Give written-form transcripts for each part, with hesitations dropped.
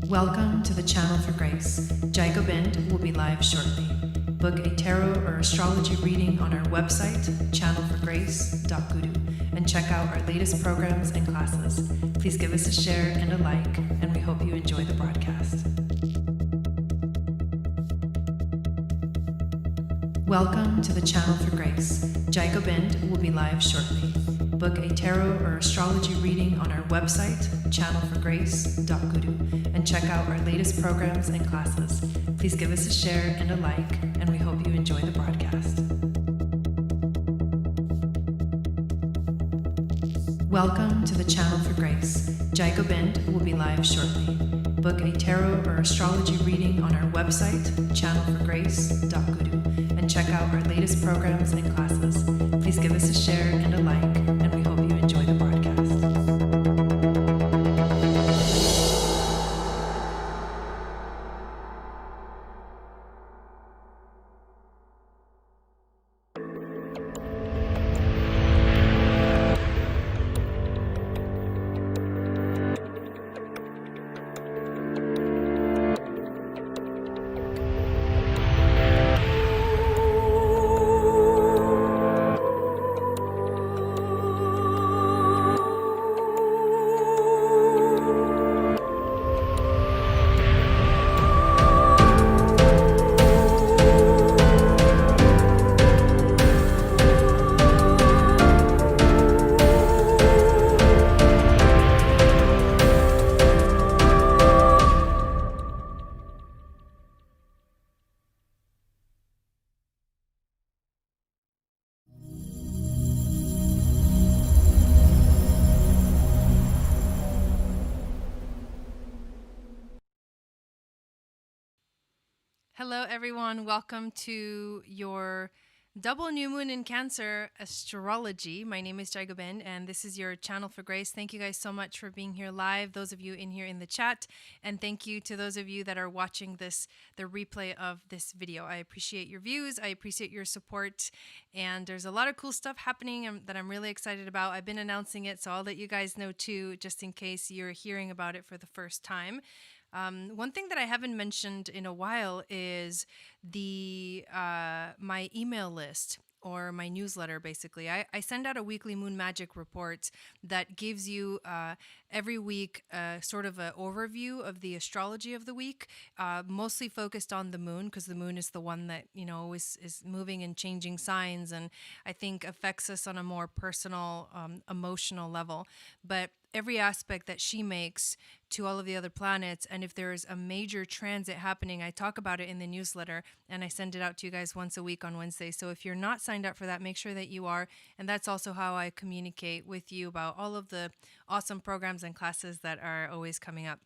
Welcome to the Channel for Grace. Gobind will be live shortly. Book a tarot or astrology reading on our website, channelforgrace.guru, and check out our latest programs and classes. Please give us a share and a like, and we hope you enjoy the broadcast. Welcome to the Channel for Grace. Gobind will be live shortly. Book a tarot or astrology reading on our website, channelforgrace.guru, and check out our latest programs and classes. Please give us a share and a like, and we hope you enjoy the broadcast. Welcome to the Channel for Grace. Gobind will be live shortly. Book a tarot or astrology reading on our website, channelforgrace.guru, and check out our latest programs and classes. Please give us a share and a like, and we hope you enjoy the broadcast. Hello, everyone. Welcome to your double new moon in Cancer astrology. My name is Gobind, and this is your Channel for Grace. Thank you guys so much for being here live, those of you in here in the chat, and thank you to those of you that are watching the replay of this video. I appreciate your views. I appreciate your support, and there's a lot of cool stuff happening that I'm really excited about. I've been announcing it, so I'll let you guys know too, just in case you're hearing about it for the first time. One thing that I haven't mentioned in a while is my email list or my newsletter, basically. I send out a weekly moon magic report that gives you every week sort of an overview of the astrology of the week, mostly focused on the moon, because the moon is the one that, always is moving and changing signs, and I think affects us on a more personal, emotional level. But every aspect that she makes to all of the other planets, and if there's a major transit happening, I talk about it in the newsletter, and I send it out to you guys once a week on Wednesday. So if you're not signed up for that, make sure that you are, and that's also how I communicate with you about all of the awesome programs and classes that are always coming up.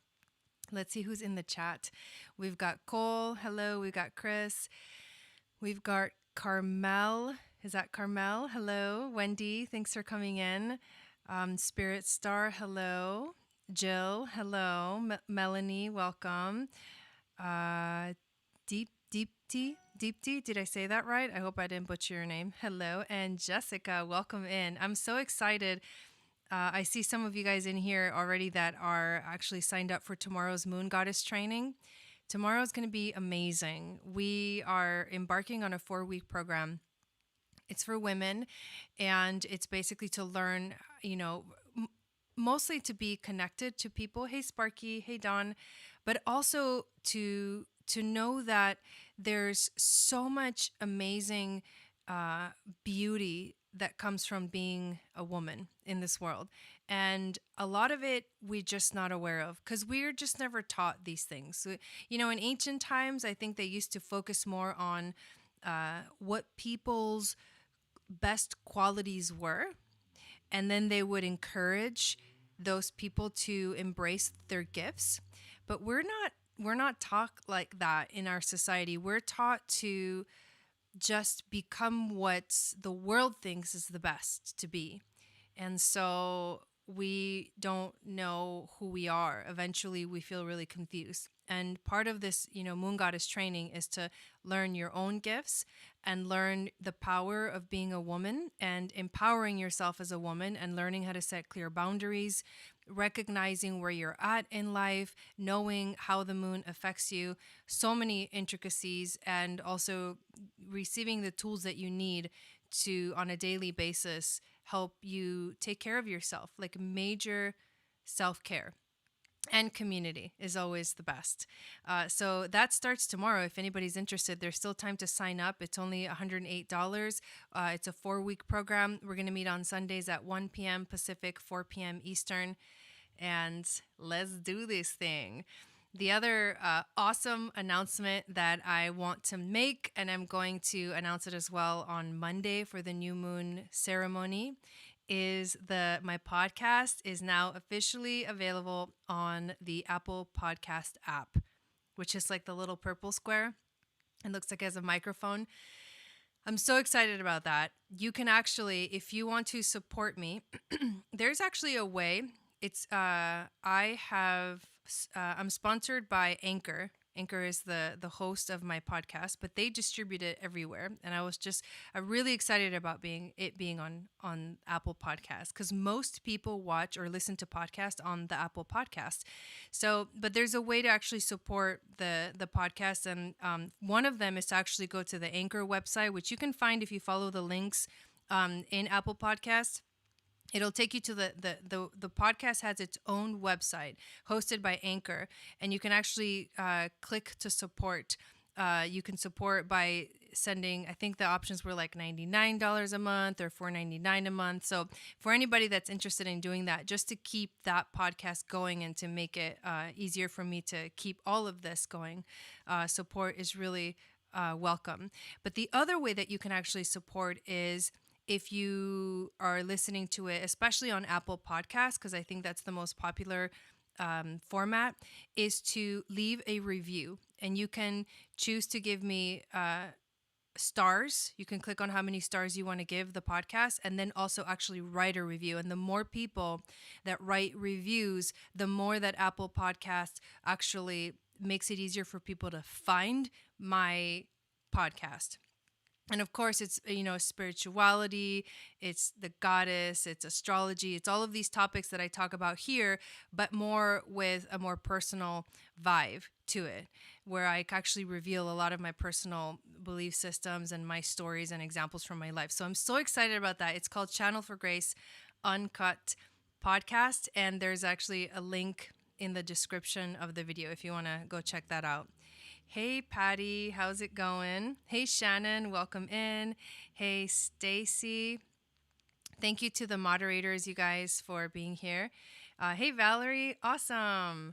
Let's see who's in the chat. We've got Cole, hello. We've got Chris. We've got Carmel. Is that Carmel? Hello. Wendy, thanks for coming in. Spirit Star, hello. Jill, hello. Melanie, welcome. Deepti, did I say that right? I hope I didn't butcher your name. Hello. And Jessica, welcome in. I'm so excited. I see some of you guys in here already that are actually signed up for tomorrow's Moon Goddess training. Tomorrow is going to be amazing. We are embarking on a 4-week program. It's for women, and it's basically to learn, mostly to be connected to people. Hey, Sparky. Hey, Dawn. But also to know that there's so much amazing beauty that comes from being a woman in this world. And a lot of it we're just not aware of, because we're just never taught these things. So, in ancient times, I think they used to focus more on what people's best qualities were, and then they would encourage those people to embrace their gifts. But we're not taught like that in our society. We're taught to just become what the world thinks is the best to be, and so we don't know who we are. Eventually we feel really confused. And part of this, Moon Goddess training is to learn your own gifts and learn the power of being a woman and empowering yourself as a woman and learning how to set clear boundaries recognizing where you're at in life, knowing how the moon affects you, so many intricacies, and also receiving the tools that you need to, on a daily basis, help you take care of yourself, like major self care. And community is always the best. So that starts tomorrow. If anybody's interested, there's still time to sign up. It's only $108. It's a 4-week program. We're going to meet on Sundays at 1 p.m. Pacific, 4 p.m. Eastern. And let's do this thing. The other awesome announcement that I want to make, and I'm going to announce it as well on Monday for the new moon ceremony, is my podcast is now officially available on the Apple Podcast app, which is like the little purple square. It looks like it has a microphone. I'm so excited about that. You can actually, if you want to support me, there's actually a way. It's I'm sponsored by Anchor. Anchor is the host of my podcast, but they distribute it everywhere. And I'm really excited about being on Apple Podcasts, because most people watch or listen to podcasts on the Apple Podcast. So, but there's a way to actually support the podcast. And one of them is to actually go to the Anchor website, which you can find if you follow the links in Apple Podcasts. It'll take you to the podcast has its own website hosted by Anchor, and you can actually click to support. You can support by sending, I think the options were like $99 a month or $4.99 a month. So for anybody that's interested in doing that, just to keep that podcast going and to make it easier for me to keep all of this going, support is really welcome. But the other way that you can actually support is if you are listening to it, especially on Apple Podcasts, because I think that's the most popular format, is to leave a review. And you can choose to give me stars. You can click on how many stars you want to give the podcast, and then also actually write a review. And the more people that write reviews, the more that Apple Podcasts actually makes it easier for people to find my podcast. And of course, it's, spirituality, it's the goddess, it's astrology, it's all of these topics that I talk about here, but more with a more personal vibe to it, where I actually reveal a lot of my personal belief systems and my stories and examples from my life. So I'm so excited about that. It's called Channel for Grace Uncut Podcast, and there's actually a link in the description of the video if you want to go check that out. Hey, Patty, how's it going? Hey, Shannon, welcome in. Hey, Stacy. Thank you to the moderators, you guys, for being here. Hey, Valerie, awesome.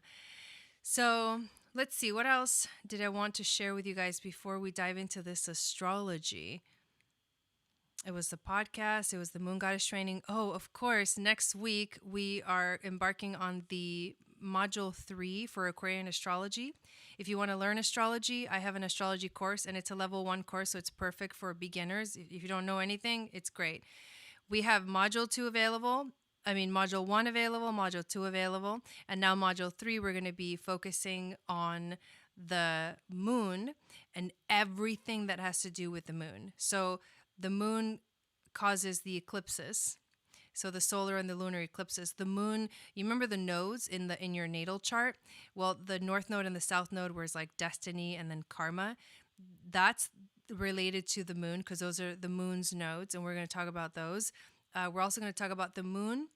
So let's see, what else did I want to share with you guys before we dive into this astrology? It was the podcast. It was the Moon Goddess training. Oh, of course, next week we are embarking on the Module 3 for Aquarian Astrology. If you want to learn astrology, I have an astrology course, and it's a level 1 course, so it's perfect for beginners. If you don't know anything, it's great. We have Module 1 available, Module 2 available, and now Module 3, we're going to be focusing on the moon and everything that has to do with the moon. So the moon causes the eclipses. So the solar and the lunar eclipses. The moon, you remember the nodes in your natal chart? Well, the north node and the south node was like destiny and then karma. That's related to the moon because those are the moon's nodes, and we're going to talk about those. We're also going to talk about the moon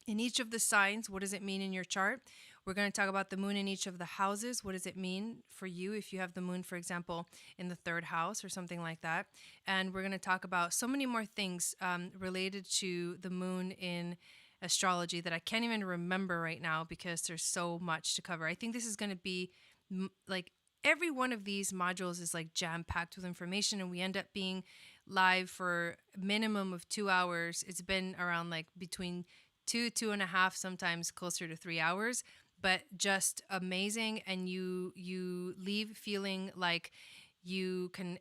in each of the signs. What does it mean in your chart? We're going to talk about the moon in each of the houses. What does it mean for you if you have the moon, for example, in the 3rd house or something like that? And we're going to talk about so many more things related to the moon in astrology that I can't even remember right now because there's so much to cover. I think this is going to be like every one of these modules is like jam-packed with information, and we end up being live for a minimum of 2 hours. It's been around like between 2.5, sometimes closer to 3 hours. But just amazing, and you leave feeling like you can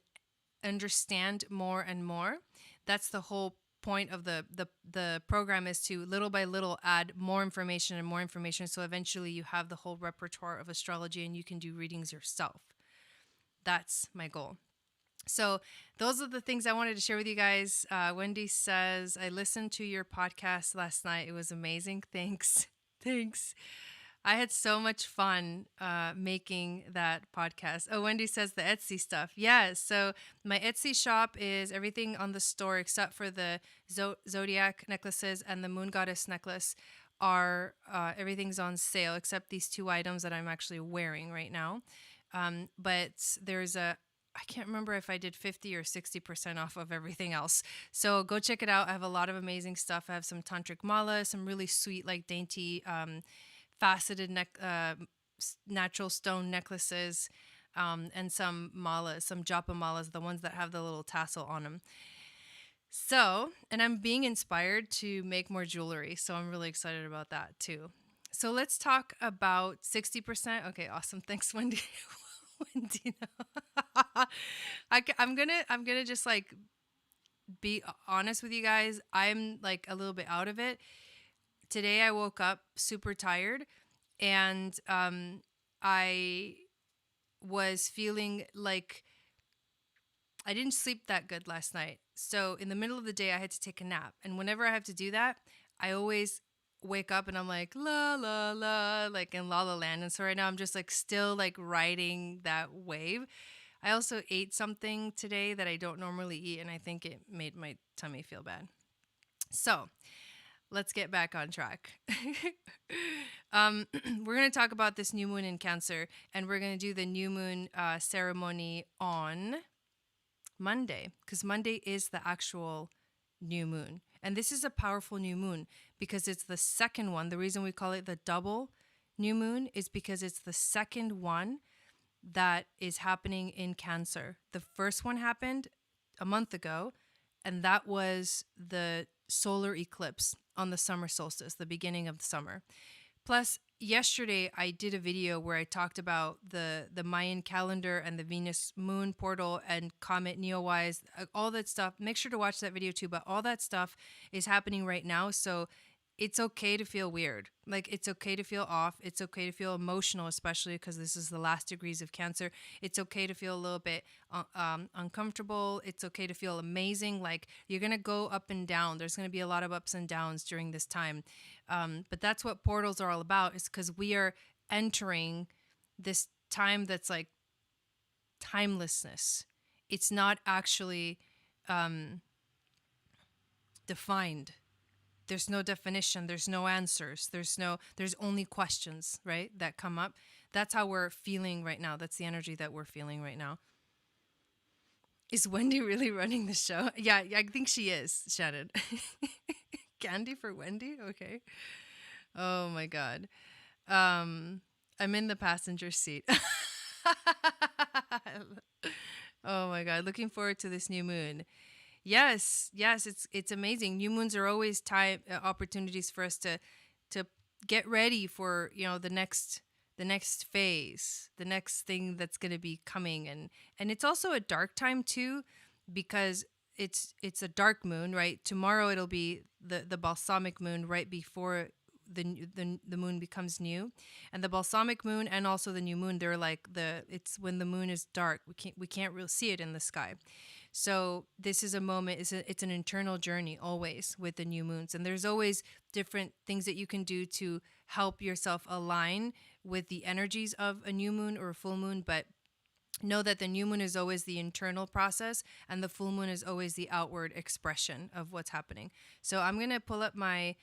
understand more and more. That's the whole point of the program, is to little by little add more information and more information, so eventually you have the whole repertoire of astrology and you can do readings yourself. That's my goal. So those are the things I wanted to share with you guys. Wendy says, I listened to your podcast last night. It was amazing. Thanks. Thanks. I had so much fun making that podcast. Oh, Wendy says the Etsy stuff. Yeah, so my Etsy shop is everything on the store except for the zodiac necklaces and the moon goddess necklace are everything's on sale except these two items that I'm actually wearing right now. But there's I can't remember if I did 50 or 60% off of everything else. So go check it out. I have a lot of amazing stuff. I have some tantric mala, some really sweet, like dainty, faceted natural stone necklaces, and some malas, some japa malas, the ones that have the little tassel on them. So, and I'm being inspired to make more jewelry. So I'm really excited about that too. So let's talk about 60%. Okay, awesome. Thanks, Wendy. Wendy, no. I'm gonna just like be honest with you guys. I'm like a little bit out of it. Today I woke up super tired, and I was feeling like I didn't sleep that good last night. So in the middle of the day, I had to take a nap. And whenever I have to do that, I always wake up and I'm like, la, la, la, like in La La Land. And so right now I'm just like still like riding that wave. I also ate something today that I don't normally eat, and I think it made my tummy feel bad. So let's get back on track. We're going to talk about this new moon in Cancer, and we're going to do the new moon ceremony on Monday, because Monday is the actual new moon. And this is a powerful new moon because it's the second one. The reason we call it the double new moon is because it's the second one that is happening in Cancer. The first one happened a month ago, and that was the solar eclipse on the summer solstice, the beginning of the summer. Plus, yesterday I did a video where I talked about the Mayan calendar and the Venus moon portal and comet Neowise, all that stuff. Make sure to watch that video too, but all that stuff is happening right now. So it's okay to feel weird. Like, it's okay to feel off. It's okay to feel emotional, especially because this is the last degrees of Cancer. It's okay to feel a little bit uncomfortable. It's okay to feel amazing. Like, you're going to go up and down. There's going to be a lot of ups and downs during this time. But that's what portals are all about, is because we are entering this time that's like timelessness. It's not actually defined. There's no definition, there's no answers, there's only questions, right, that come up. That's how we're feeling right now. That's the energy that we're feeling right now. Is Wendy really running the show? Yeah, I think she is, Shannon. Candy for Wendy? Okay. Oh my God. I'm in the passenger seat. Oh my God. Looking forward to this new moon. Yes, it's amazing. New moons are always opportunities for us to get ready for, the next phase, the next thing that's going to be coming, and it's also a dark time too, because it's a dark moon, right? Tomorrow it'll be the balsamic moon right before the moon becomes new, and the balsamic moon and also the new moon, they're like it's when the moon is dark. We can't really see it in the sky. So this is a moment, it's an internal journey always with the new moons. And there's always different things that you can do to help yourself align with the energies of a new moon or a full moon. But know that the new moon is always the internal process, and the full moon is always the outward expression of what's happening. So I'm going to pull up my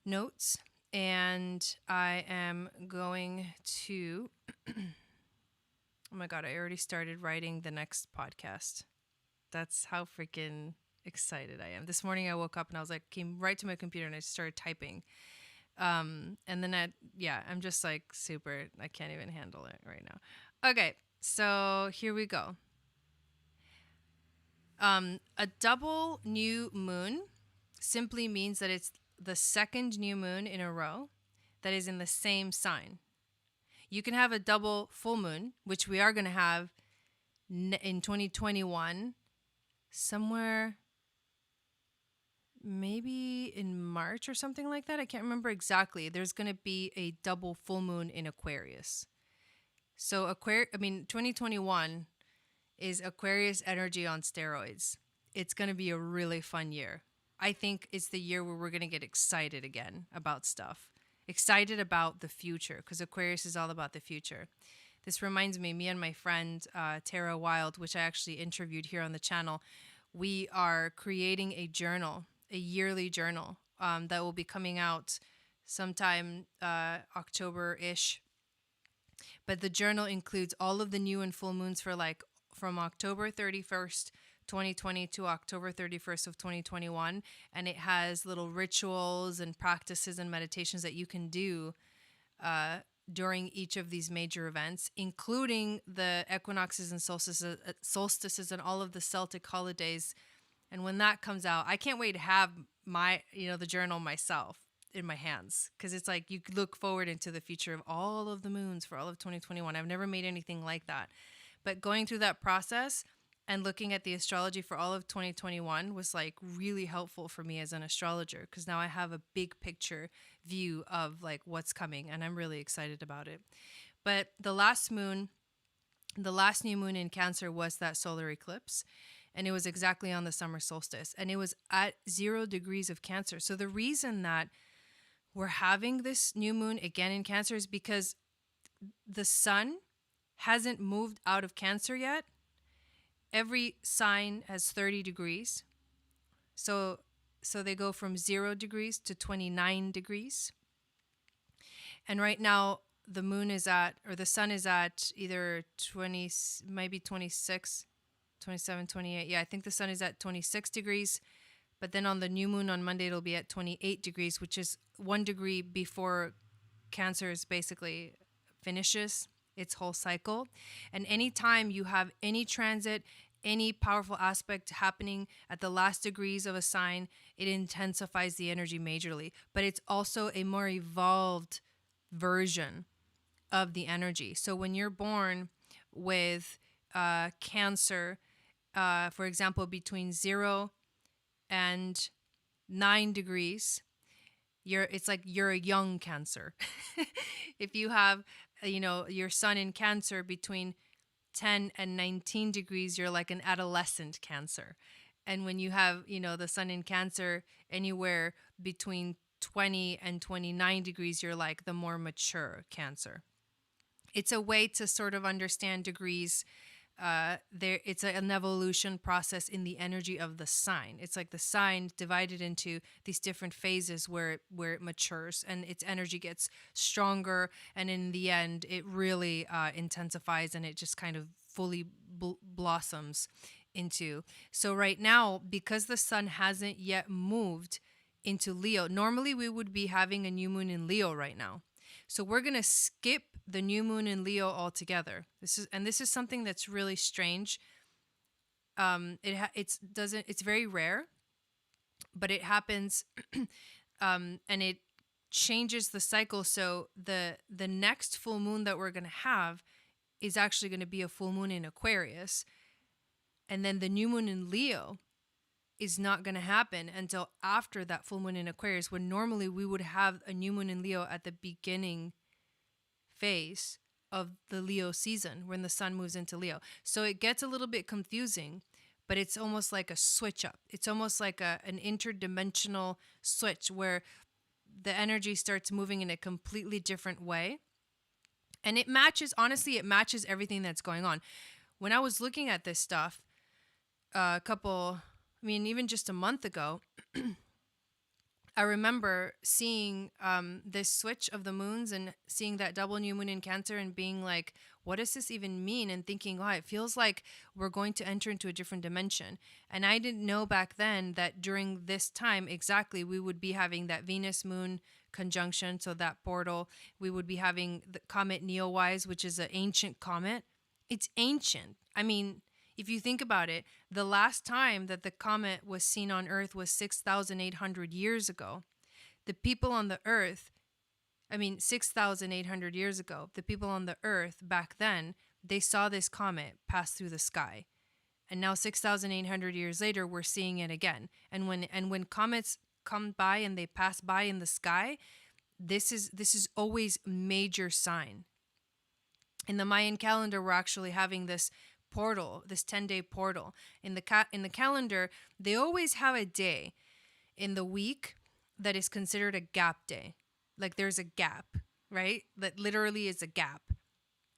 notes, and I am going to... Oh my God, I already started writing the next podcast. That's how freaking excited I am. This morning I woke up and I was like, came right to my computer and I started typing. And then I'm just like super, I can't even handle it right now. Okay, so here we go. A double new moon simply means that it's the second new moon in a row that is in the same sign. You can have a double full moon, which we are going to have in 2021. Somewhere maybe in March or something like that. I can't remember exactly. There's going to be a double full moon in Aquarius. So 2021 is Aquarius energy on steroids. It's going to be a really fun year. I think it's the year where we're going to get excited again about stuff. excited about the future, because Aquarius is all about the future. This reminds me and my friend Tara Wild, which I actually interviewed here on the channel, we are creating a journal, a yearly journal that will be coming out sometime October-ish. But the journal includes all of the new and full moons for like from October 31st, 2020 to October 31st of 2021. And it has little rituals and practices and meditations that you can do during each of these major events, including the equinoxes and solstices and all of the Celtic holidays. And when that comes out, I can't wait to have my, the journal myself in my hands, because it's like you look forward into the future of all of the moons for all of 2021. I've never made anything like that. But going through that process and looking at the astrology for all of 2021 was like really helpful for me as an astrologer, because now I have a big picture view of like what's coming, and I'm really excited about it. But the last new moon in Cancer was that solar eclipse, and it was exactly on the summer solstice, and it was at 0 degrees of Cancer. So the reason that we're having this new moon again in Cancer is because the sun hasn't moved out of Cancer yet. Every sign has 30 degrees. So they go from 0 degrees to 29 degrees. And right now the moon is at, or the sun is at either 20, maybe 26, 27, 28. Yeah, I think the sun is at 26 degrees. But then on the new moon on Monday, it'll be at 28 degrees, which is 1 degree before Cancer's basically finishes its whole cycle. And anytime you have any transit, any powerful aspect happening at the last degrees of a sign, it intensifies the energy majorly. But it's also a more evolved version of the energy. So when you're born with Cancer, for example, between 0 and 9 degrees, it's like you're a young Cancer. If you have, your sun in Cancer between 10 and 19 degrees, you're like an adolescent Cancer. And when you have, the sun in Cancer anywhere between 20 and 29 degrees, you're like the more mature Cancer. It's a way to sort of understand degrees. It's an evolution process in the energy of the sign. It's like the sign divided into these different phases where it matures and its energy gets stronger, and in the end it really intensifies, and it just kind of fully blossoms into. So right now, because the sun hasn't yet moved into Leo, normally we would be having a new moon in Leo right now. So we're going to skip the new moon in Leo altogether. This is something that's really strange. It's very rare, but it happens, and it changes the cycle. So the next full moon that we're going to have is actually going to be a full moon in Aquarius, and then the new moon in Leo is not going to happen until after that full moon in Aquarius, when normally we would have a new moon in Leo at the beginning phase of the Leo season, when the sun moves into Leo. So it gets a little bit confusing, but it's almost like a switch up. It's almost like an interdimensional switch where the energy starts moving in a completely different way. And it matches everything that's going on. When I was looking at this stuff even just a month ago, I remember seeing this switch of the moons and seeing that double new moon in Cancer and being like, what does this even mean? And thinking, it feels like we're going to enter into a different dimension. And I didn't know back then that during this time exactly we would be having that Venus moon conjunction, so that portal. We would be having the comet Neowise, which is an ancient comet. It's ancient. I mean, if you think about it, the last time that the comet was seen on Earth was 6,800 years ago. The people on the Earth, 6,800 years ago, the people on the Earth back then, they saw this comet pass through the sky. And now 6,800 years later, we're seeing it again. And when comets come by and they pass by in the sky, this is always a major sign. In the Mayan calendar, we're actually having this portal, this 10-day portal. In the calendar, they always have a day in the week that is considered a gap day. like there's a gap, right? That literally is a gap.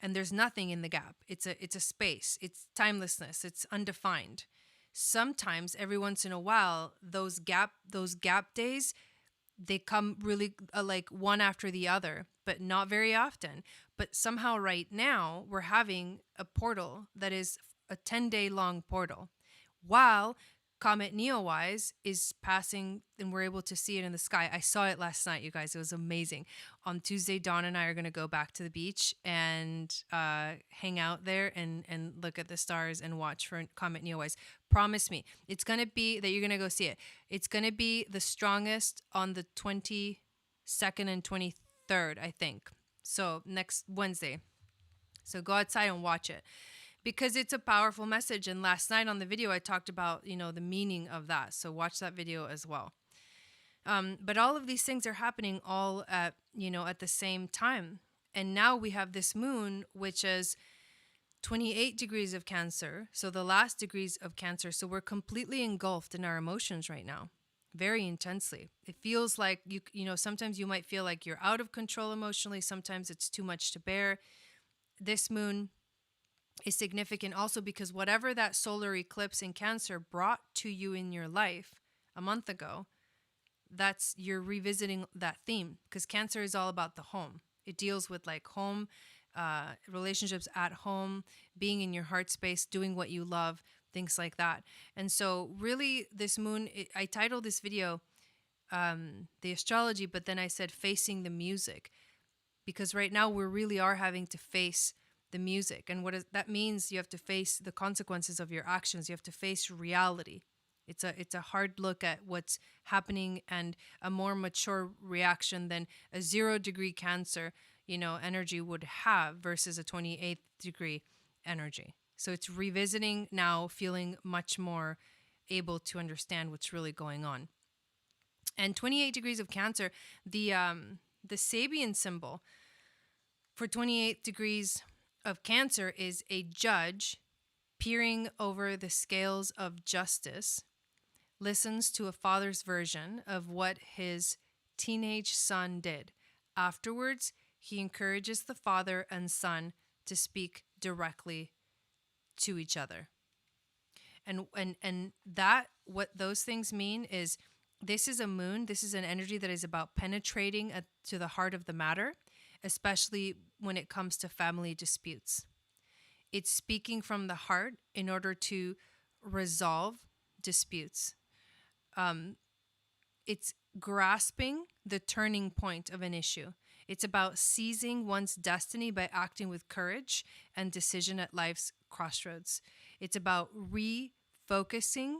And there's nothing in the gap. It's a space. It's timelessness. It's undefined. Sometimes every once in a while, those gap days, they come really like one after the other, but not very often. But somehow right now we're having a portal that is a 10-day long portal, while comet Neowise is passing and we're able to see it in the sky. I saw it last night, you guys. It was amazing. On Tuesday, Dawn and I are going to go back to the beach and hang out there and look at the stars and watch for comet Neowise. Promise me, it's going to be that you're going to go see it. It's going to be the strongest on the 22nd and 23rd, I think. So next Wednesday. So go outside and watch it, because it's a powerful message. And last night on the video, I talked about, the meaning of that. So watch that video as well. But all of these things are happening all at the same time. And now we have this moon, which is 28 degrees of Cancer. So the last degrees of Cancer. So we're completely engulfed in our emotions right now, very intensely. It feels like sometimes you might feel like you're out of control emotionally. Sometimes it's too much to bear. This moon is significant also because whatever that solar eclipse in Cancer brought to you in your life a month ago, you're revisiting that theme, because Cancer is all about the home. It deals with like home, relationships at home, being in your heart space, doing what you love, things like that. And so really this moon, I titled this video, The Astrology, but then I said facing the music, because right now we really are having to face the music. And that means you have to face the consequences of your actions. You have to face reality. It's a hard look at what's happening and a more mature reaction than a 0-degree Cancer, energy would have versus a 28th degree energy. So it's revisiting now, feeling much more able to understand what's really going on. And 28 degrees of Cancer, the Sabian symbol for 28 degrees of Cancer is a judge peering over the scales of justice, listens to a father's version of what his teenage son did. Afterwards, he encourages the father and son to speak directly to each other. And that, what those things mean is, this is a moon, this is an energy that is about penetrating to the heart of the matter, especially when it comes to family disputes. It's speaking from the heart in order to resolve disputes. It's grasping the turning point of an issue. It's about seizing one's destiny by acting with courage and decision at life's crossroads. It's about refocusing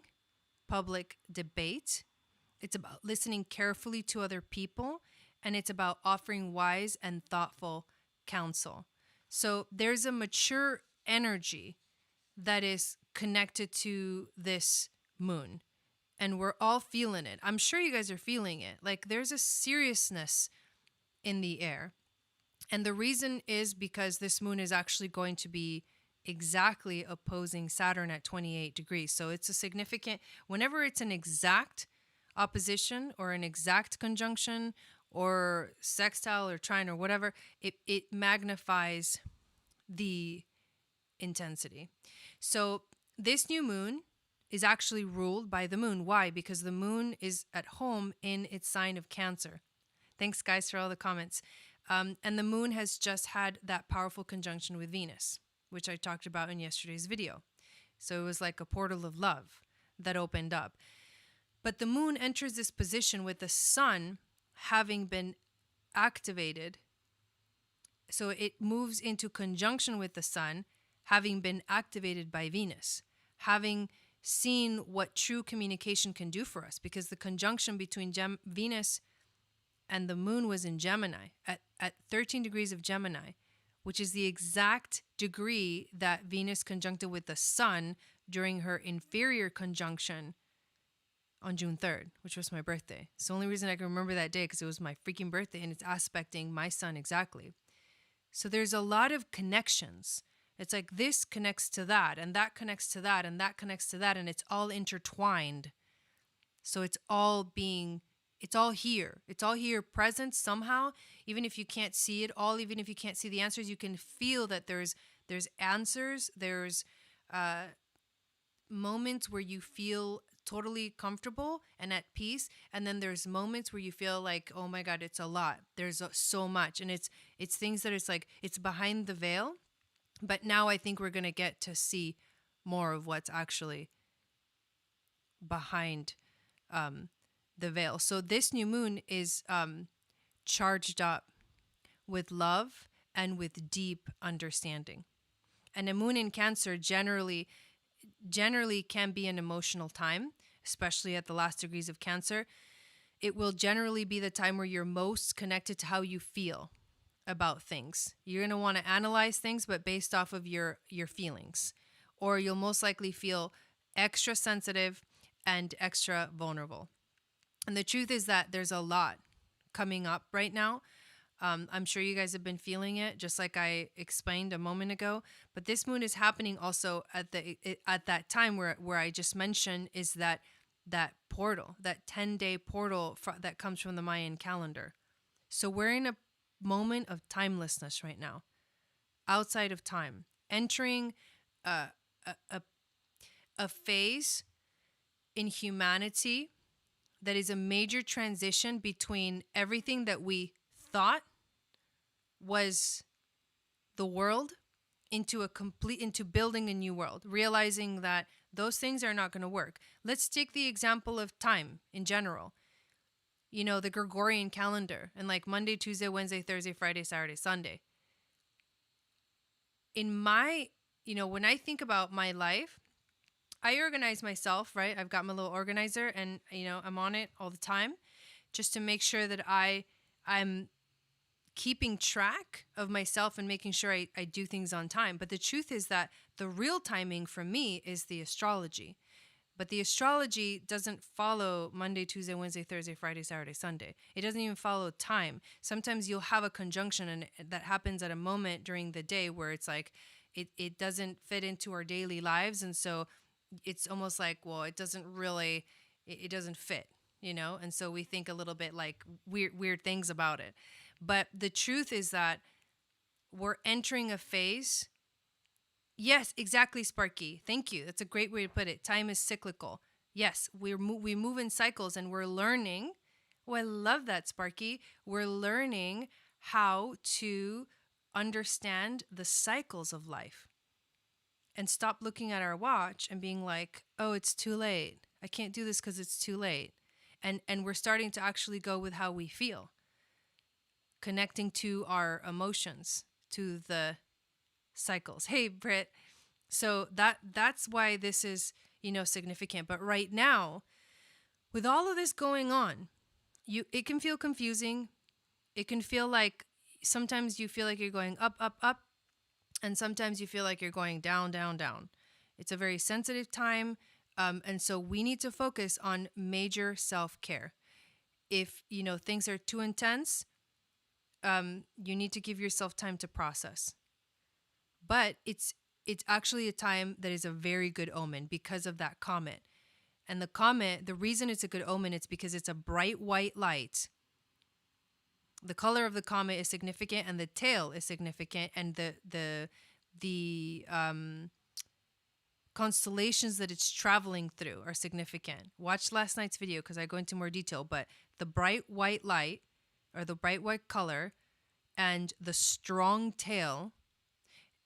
public debate. It's about listening carefully to other people. And it's about offering wise and thoughtful counsel. So there's a mature energy that is connected to this moon. And we're all feeling it. I'm sure you guys are feeling it. Like there's a seriousness in the air. And the reason is because this moon is actually going to be exactly opposing Saturn at 28 degrees. So it's a significant, whenever it's an exact opposition or an exact conjunction or sextile or trine or whatever, it magnifies the intensity. So this new moon is actually ruled by the moon. Why? Because the moon is at home in its sign of Cancer. Thanks, guys, for all the comments. And the moon has just had that powerful conjunction with Venus, which I talked about in yesterday's video. So it was like a portal of love that opened up. But the moon enters this position with the sun having been activated. So it moves into conjunction with the sun, having been activated by Venus, having seen what true communication can do for us, because the conjunction between Venus and the moon was in Gemini at 13 degrees of Gemini, which is the exact degree that Venus conjuncted with the sun during her inferior conjunction on June 3rd, which was my birthday. It's the only reason I can remember that day, because it was my freaking birthday and it's aspecting my sun exactly. So there's a lot of connections. It's like this connects to that, and that connects to that, and that connects to that, and it's all intertwined. So it's all being It's all here. It's all here present somehow. Even if you can't see it all, even if you can't see the answers, you can feel that there's answers. There's moments where you feel totally comfortable and at peace, and then there's moments where you feel like, oh my god, it's a lot. There's so much, and it's things that it's like it's behind the veil. But now I think we're going to get to see more of what's actually behind the veil. So this new moon is charged up with love and with deep understanding. And a moon in Cancer generally can be an emotional time, especially at the last degrees of Cancer. It will generally be the time where you're most connected to how you feel about things. You're going to want to analyze things, but based off of your feelings. Or you'll most likely feel extra sensitive and extra vulnerable. And the truth is that there's a lot coming up right now. I'm sure you guys have been feeling it, just like I explained a moment ago. But this moon is happening also at that time where I just mentioned is that portal, that 10-day portal that comes from the Mayan calendar. So we're in a moment of timelessness right now, outside of time, entering a phase in humanity that is a major transition between everything that we thought was the world into building a new world, realizing that those things are not going to work. Let's take the example of time in general. You know, the Gregorian calendar, and like Monday, Tuesday, Wednesday, Thursday, Friday, Saturday, Sunday. When I think about my life, I organize myself, right? I've got my little organizer, and I'm on it all the time just to make sure that I'm keeping track of myself and making sure I do things on time. But the truth is that the real timing for me is the astrology. But the astrology doesn't follow Monday, Tuesday, Wednesday, Thursday, Friday, Saturday, Sunday. It doesn't even follow time. Sometimes you'll have a conjunction and that happens at a moment during the day where it's like it doesn't fit into our daily lives. And so it's almost like, well, it doesn't fit, And so we think a little bit like weird things about it. But the truth is that we're entering a phase. Yes, exactly, Sparky. Thank you. That's a great way to put it. Time is cyclical. Yes, we move in cycles, and we're learning. Oh, I love that, Sparky. We're learning how to understand the cycles of life and stop looking at our watch and being like, oh, it's too late. I can't do this because it's too late. And we're starting to actually go with how we feel, connecting to our emotions, to the cycles. Hey, Britt. So that's why this is, significant. But right now, with all of this going on, it can feel confusing. It can feel like sometimes you feel like you're going up, up, up, and sometimes you feel like you're going down, down, down. It's a very sensitive time, and so we need to focus on major self-care. If, things are too intense, you need to give yourself time to process. But it's actually a time that is a very good omen because of that comet. And the comet, the reason it's a good omen, it's because it's a bright white light. The color of the comet is significant, and the tail is significant, and the constellations that it's traveling through are significant. Watch last night's video because I go into more detail, but the bright white light, or the bright white color, and the strong tail,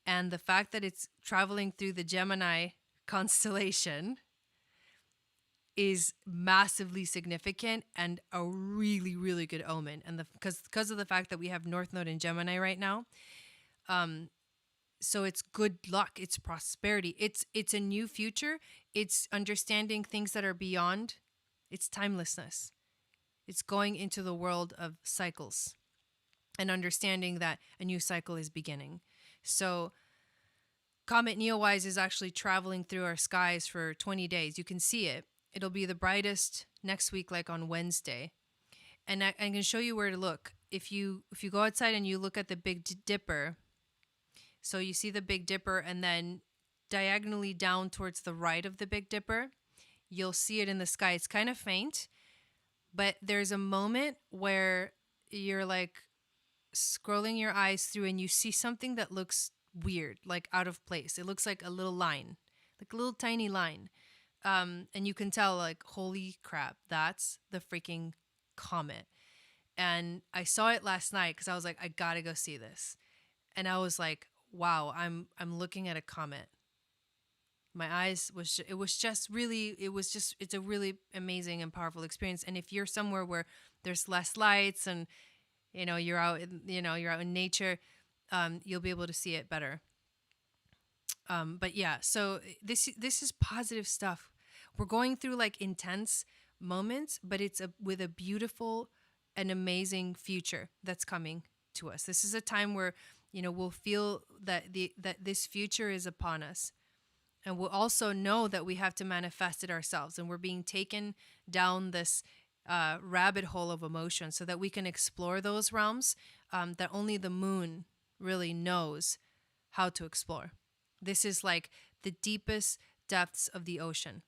and the fact that it's traveling through the Gemini constellation is massively significant and a really, really good omen. And because of the fact that we have North Node in Gemini right now, so it's good luck, it's prosperity, it's a new future, it's understanding things that are beyond, it's timelessness. It's going into the world of cycles and understanding that a new cycle is beginning. So Comet Neowise is actually traveling through our skies for 20 days. You can see it. It'll be the brightest next week, like on Wednesday. And I can show you where to look. If you go outside and you look at the Big Dipper, so you see the Big Dipper, and then diagonally down towards the right of the Big Dipper, you'll see it in the sky. It's kind of faint, But there's a moment where you're like scrolling your eyes through and you see something that looks weird, like out of place. It looks like a little line, like a little tiny line. And you can tell, like, holy crap, that's the freaking comet. And I saw it last night because I was like, I gotta go see this. And I was like, wow, I'm looking at a comet. My eyes was it was just really it's a really amazing and powerful experience. And if you're somewhere where there's less lights and you're out in nature, you'll be able to see it better. But yeah, so this is positive stuff. We're going through like intense moments, but it's with a beautiful and amazing future that's coming to us. This is a time where we'll feel that this future is upon us, and we'll also know that we have to manifest it ourselves, and we're being taken down this rabbit hole of emotion so that we can explore those realms that only the moon really knows how to explore. This is like the deepest depths of the ocean.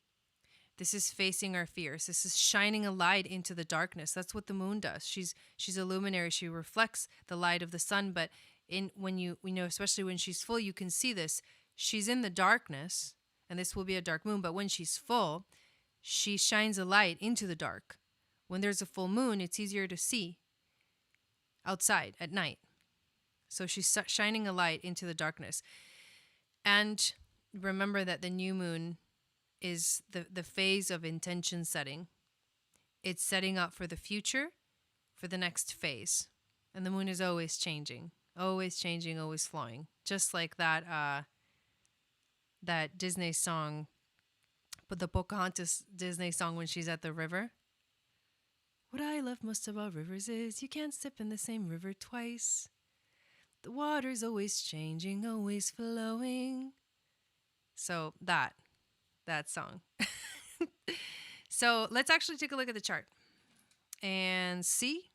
This is facing our fears. This is shining a light into the darkness. That's what the moon does. She's a luminary. She reflects the light of the sun. But especially when she's full, you can see this. She's in the darkness, and this will be a dark moon. But when she's full, she shines a light into the dark. When there's a full moon, it's easier to see outside at night. So she's shining a light into the darkness. And remember that the new moon is the phase of intention setting. It's setting up for the future, for the next phase. And the moon is always changing, always flowing. Just like that Disney song, but the Pocahontas Disney song when she's at the river. What I love most about rivers is you can't sip in the same river twice. The water's always changing, always flowing. So that song. So let's actually take a look at the chart and see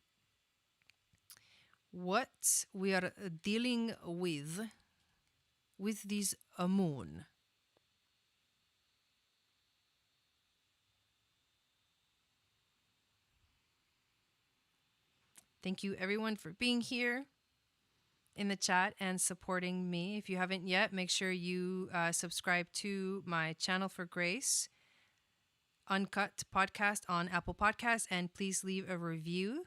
what we are dealing with this moon. Thank you everyone for being here in the chat and supporting me. If you haven't yet, make sure you subscribe to my channel for Grace Uncut podcast on Apple Podcasts, and please leave a review.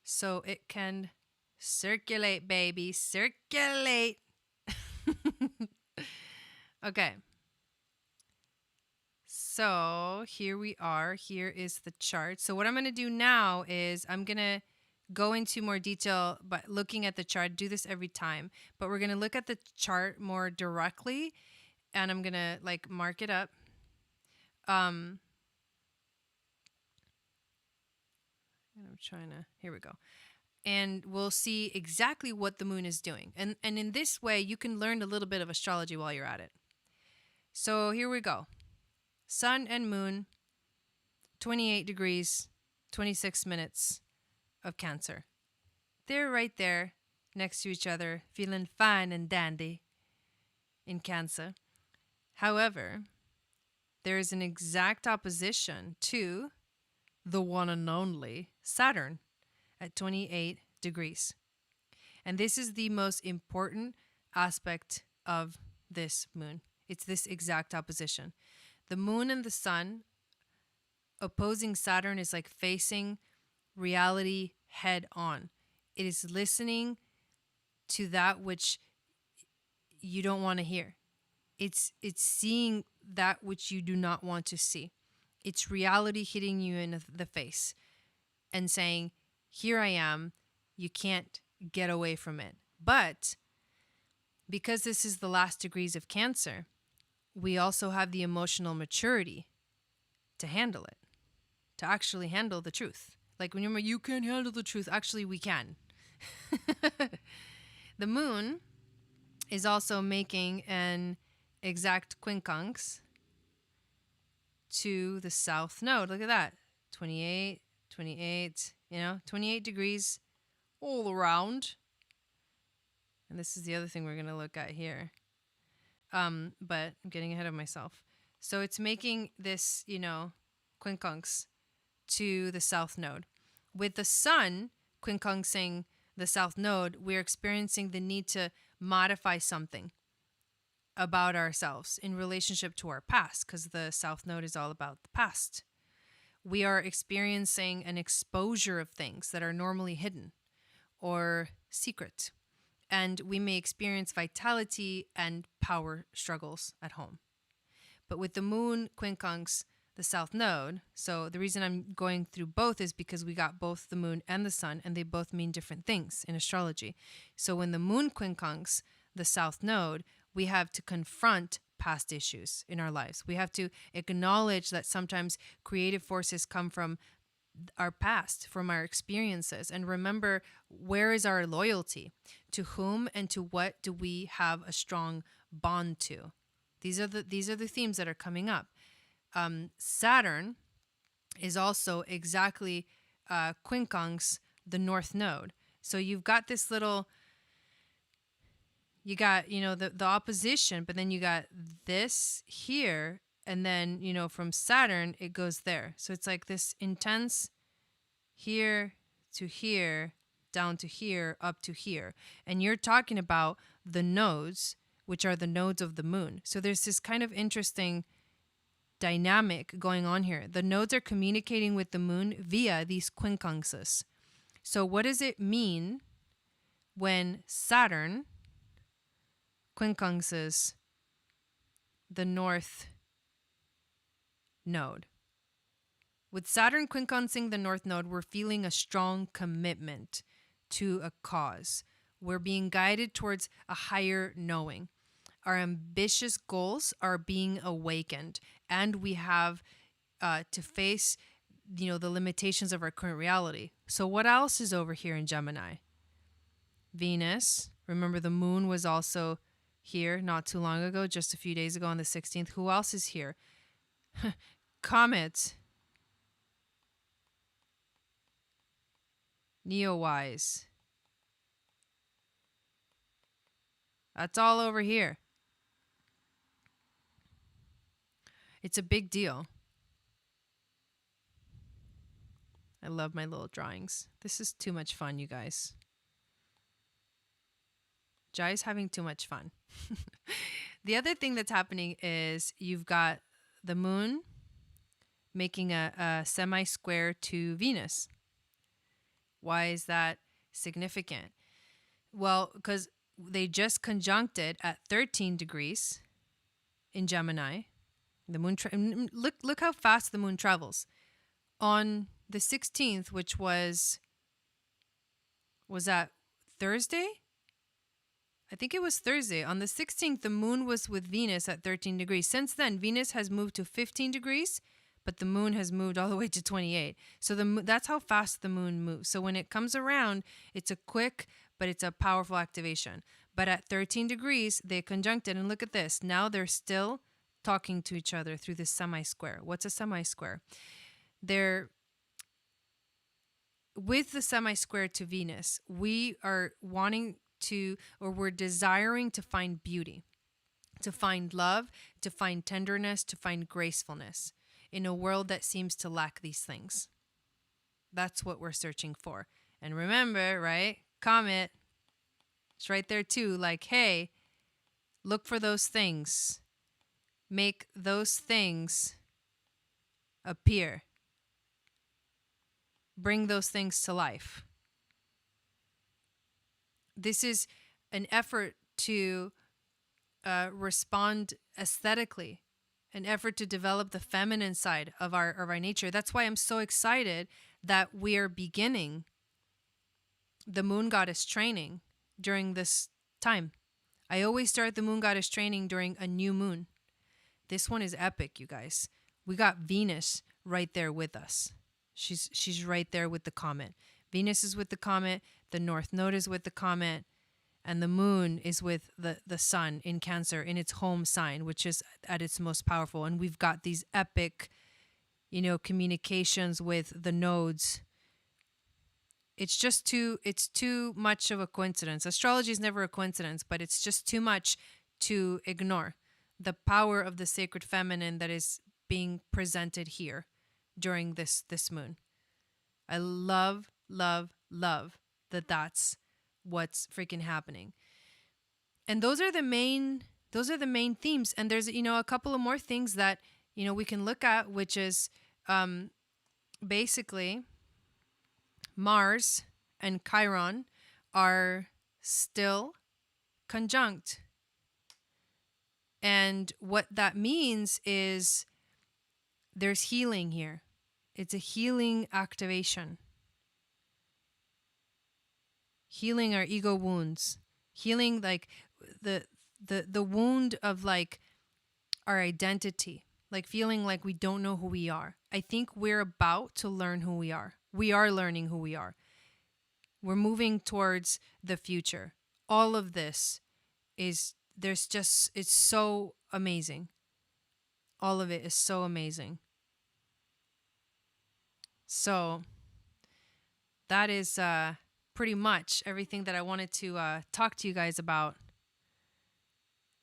So it can circulate, baby, circulate. Okay. So here we are. Here is the chart. So what I'm going to do now is I'm going to go into more detail by looking at the chart. Do this every time. But we're going to look at the chart more directly, and I'm going to like mark it up. And I'm trying to, here we go. And we'll see exactly what the moon is doing. And in this way, you can learn a little bit of astrology while you're at it. So here we go. Sun and moon, 28 degrees, 26 minutes of Cancer. They're right there next to each other, feeling fine and dandy in Cancer. However, there is an exact opposition to the one and only Saturn at 28 degrees. And this is the most important aspect of this moon. It's this exact opposition. The moon and the sun opposing Saturn is like facing reality head on. It is listening to that which you don't want to hear. It's seeing that which you do not want to see. It's reality hitting you in the face and saying, here I am, you can't get away from it. But because this is the last degrees of Cancer, we also have the emotional maturity to handle it, to actually handle the truth. Like, remember, you can't handle the truth. Actually, we can. The moon is also making an exact quincunx to the south node. Look at that. 28, 28 degrees all around. And this is the other thing we're going to look at here. But I'm getting ahead of myself. So it's making this, quincunx to the south node. With the sun quincunxing the south node, we're experiencing the need to modify something about ourselves in relationship to our past, because the south node is all about the past. We are experiencing an exposure of things that are normally hidden or secret, and we may experience vitality and power struggles at home. But with the moon quincunx the south node, so the reason I'm going through both is because we got both the moon and the sun, and they both mean different things in astrology. So when the moon quincunx the south node, we have to confront past issues in our lives. We have to acknowledge that sometimes creative forces come from our past, from our experiences, and remember, where is our loyalty? To whom and to what do we have a strong bond to? These are the themes that are coming up. Saturn is also exactly quincunx the north node. So you've got this little, you got, the opposition, but then you got this here, and then, from Saturn, it goes there. So it's like this intense here to here, down to here, up to here. And you're talking about the nodes, which are the nodes of the moon. So there's this kind of interesting dynamic going on here. The nodes are communicating with the moon via these quincunxes. So what does it mean when Saturn quincunxes the north node? With Saturn quincunxing the north node, we're feeling a strong commitment to a cause. We're being guided towards a higher knowing. Our ambitious goals are being awakened, and we have to face, the limitations of our current reality. So what else is over here in Gemini? Venus. Remember, the moon was also here not too long ago, just a few days ago on the 16th. Who else is here? Comet. Neowise. That's all over here. It's a big deal. I love my little drawings. This is too much fun, you guys. Jai's having too much fun. The other thing that's happening is you've got the moon making a semi-square to Venus. Why is that significant? Well, because they just conjuncted at 13 degrees in Gemini. The moon look how fast the moon travels. On the 16th, which was that Thursday? I think it was Thursday. On the 16th, the moon was with Venus at 13 degrees. Since then, Venus has moved to 15 degrees, but the moon has moved all the way to 28. So that's how fast the moon moves. So when it comes around, it's a quick, but it's a powerful activation. But at 13 degrees, they conjuncted, and look at this. Now they're still talking to each other through this semi-square. What's a semi-square? They're with the semi-square to Venus, we are wanting to, or we're desiring to find beauty, to find love, to find tenderness, to find gracefulness in a world that seems to lack these things. That's what we're searching for. And remember, right? Comet, it's right there too. Like, hey, look for those things. Make those things appear. Bring those things to life. This is an effort to respond aesthetically, an effort to develop the feminine side of our nature. That's why I'm so excited that we are beginning the moon goddess training during this time. I always start the moon goddess training during a new moon. This one is epic, you guys. We got Venus right there with us. She's right there with the comet. Venus is with the comet, the North Node is with the comet, and the moon is with the sun in Cancer in its home sign, which is at its most powerful. And we've got these epic, communications with the nodes. It's too much of a coincidence. Astrology is never a coincidence, but it's just too much to ignore. the power of the sacred feminine that is being presented here during this moon. I love, love, love that that's what's freaking happening. And those are the main themes. And there's, a couple of more things that, we can look at, which is basically Mars and Chiron are still conjunct. And what that means is there's healing here. It's a healing activation. Healing our ego wounds. Healing like the wound of like our identity. Like feeling like we don't know who we are. I think we're about to learn who we are. We are learning who we are. We're moving towards the future. All of this it's so amazing. All of it is so amazing. So that is pretty much everything that I wanted to talk to you guys about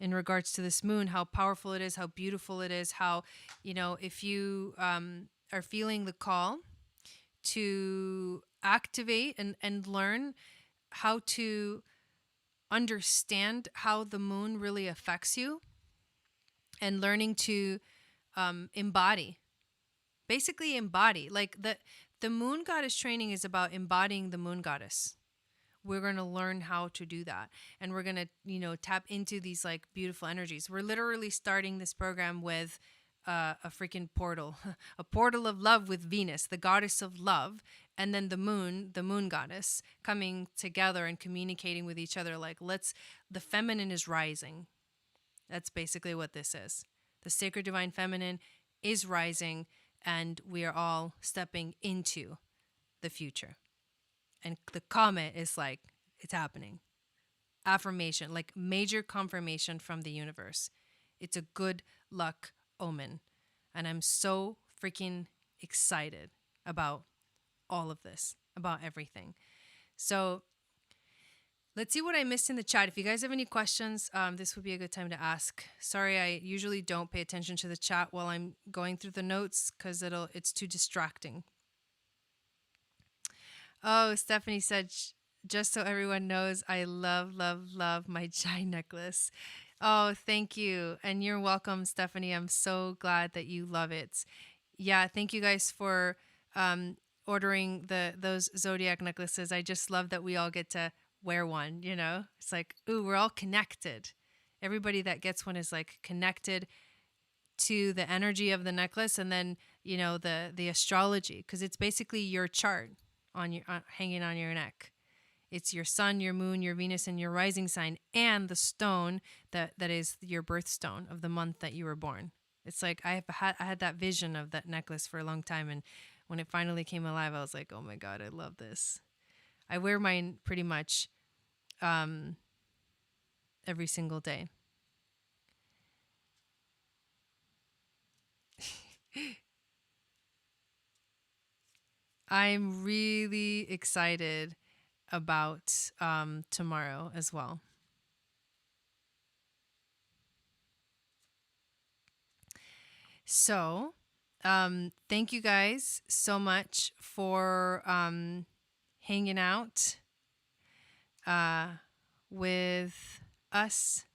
in regards to this moon, how powerful it is, how beautiful it is, how, if you are feeling the call to activate and learn how to understand how the moon really affects you and learning to embody. Like the moon goddess training is about embodying the moon goddess. We're going to learn how to do that. And we're going to, tap into these like beautiful energies. We're literally starting this program with a freaking portal, a portal of love with Venus, the goddess of love. And then the moon goddess coming together and communicating with each other. Like the feminine is rising. That's basically what this is. The sacred divine feminine is rising, and we are all stepping into the future. And the comet is like, it's happening. Affirmation, like major confirmation from the universe. It's a good luck omen. And I'm so freaking excited about all of this, about everything. So let's see what I missed in the chat. If you guys have any questions, this would be a good time to ask. Sorry, I usually don't pay attention to the chat while I'm going through the notes because it's too distracting. Oh, Stephanie said, just so everyone knows, I love, love, love my Jai necklace. Oh, thank you. And you're welcome, Stephanie. I'm so glad that you love it. Yeah, thank you guys for ordering those zodiac necklaces. I just love that we all get to wear one, It's like, ooh, we're all connected. Everybody that gets one is like connected to the energy of the necklace and then, the astrology, because it's basically your chart hanging on your neck. It's your sun, your moon, your Venus, and your rising sign, and the stone that is your birthstone of the month that you were born. It's like I had that vision of that necklace for a long time, and when it finally came alive, I was like, oh my God, I love this. I wear mine pretty much every single day. I'm really excited about tomorrow as well. So, thank you guys so much for hanging out with us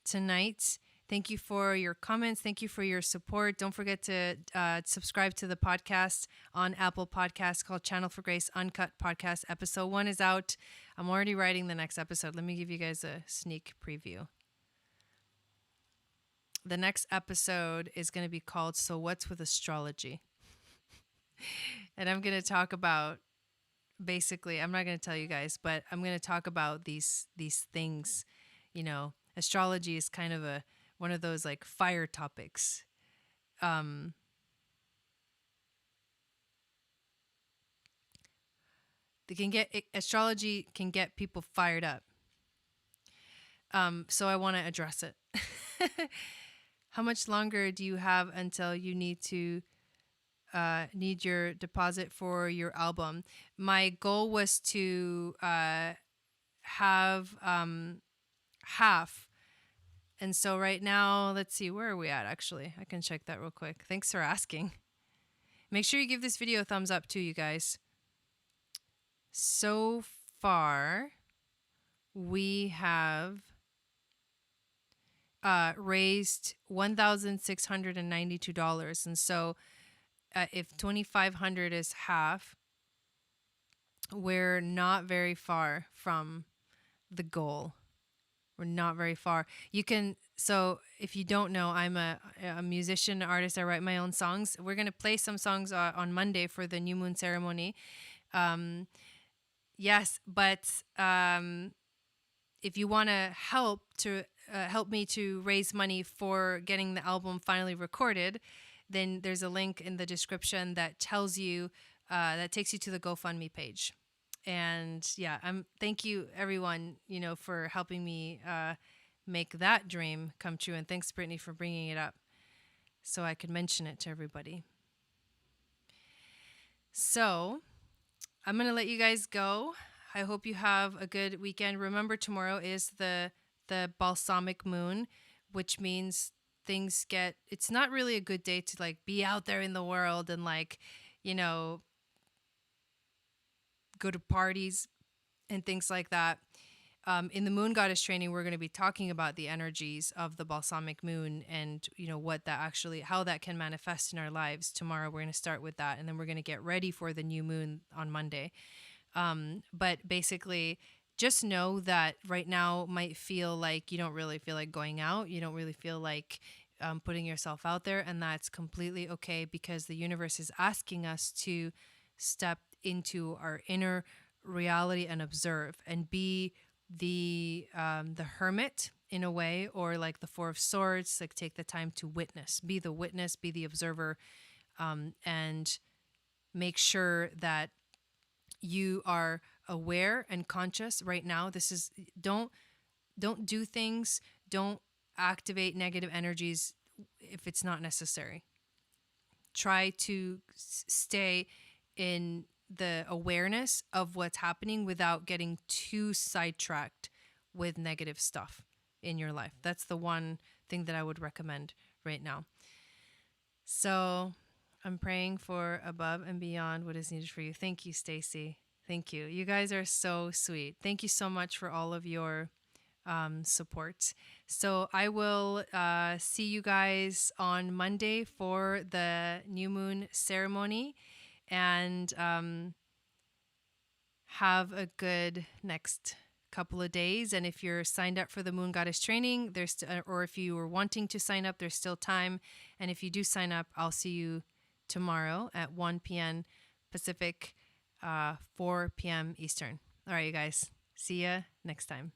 tonight. Thank you for your comments. Thank you for your support. Don't forget to subscribe to the podcast on Apple Podcasts called Channel for Grace Uncut Podcast. Episode 1 is out. I'm already writing the next episode. Let me give you guys a sneak preview. The next episode is going to be called So What's with Astrology? And I'm going to talk about, basically, I'm not going to tell you guys, but I'm going to talk about these things. Astrology is kind of one of those like fire topics. Astrology can get people fired up. So I want to address it. How much longer do you have until you need your deposit for your album? My goal was to have half And so right now, let's see, where are we at actually? I can check that real quick. Thanks for asking. Make sure you give this video a thumbs up too, you guys. So far, we have raised $1,692. And so if 2,500 is half, we're not very far from the goal. We're not very far. You can, so if you don't know, I'm a musician, artist. I write my own songs. We're going to play some songs on Monday for the new moon ceremony. Yes, but if you want to help me to raise money for getting the album finally recorded, then there's a link in the description that tells you that takes you to the GoFundMe page. And yeah, thank you everyone, for helping me make that dream come true. And thanks, Brittany, for bringing it up so I could mention it to everybody. So I'm going to let you guys go. I hope you have a good weekend. Remember, tomorrow is the balsamic moon, which means it's not really a good day to be out there in the world and go to parties and things like that. In the Moon Goddess training, we're going to be talking about the energies of the balsamic moon and how that can manifest in our lives. Tomorrow we're going to start with that, and then we're going to get ready for the new moon on Monday. But basically, just know that right now might feel like you don't really feel like going out. You don't really feel like putting yourself out there, and that's completely okay, because the universe is asking us to step into our inner reality and observe and be the hermit in a way, or like the Four of Swords, like take the time to be the observer, and make sure that you are aware and conscious right now. Don't do things, don't activate negative energies if it's not necessary. Try to stay in the awareness of what's happening without getting too sidetracked with negative stuff in your life. That's the one thing that I would recommend right now. So I'm praying for above and beyond what is needed for you. Thank you, Stacy. Thank you. You guys are so sweet. Thank you so much for all of your support. So I will see you guys on Monday for the new moon ceremony, and have a good next couple of days. And if you're signed up for the Moon Goddess training, or if you were wanting to sign up, there's still time. And if you do sign up, I'll see you tomorrow at 1 p.m. Pacific, 4 p.m. Eastern. All right, you guys. See ya next time.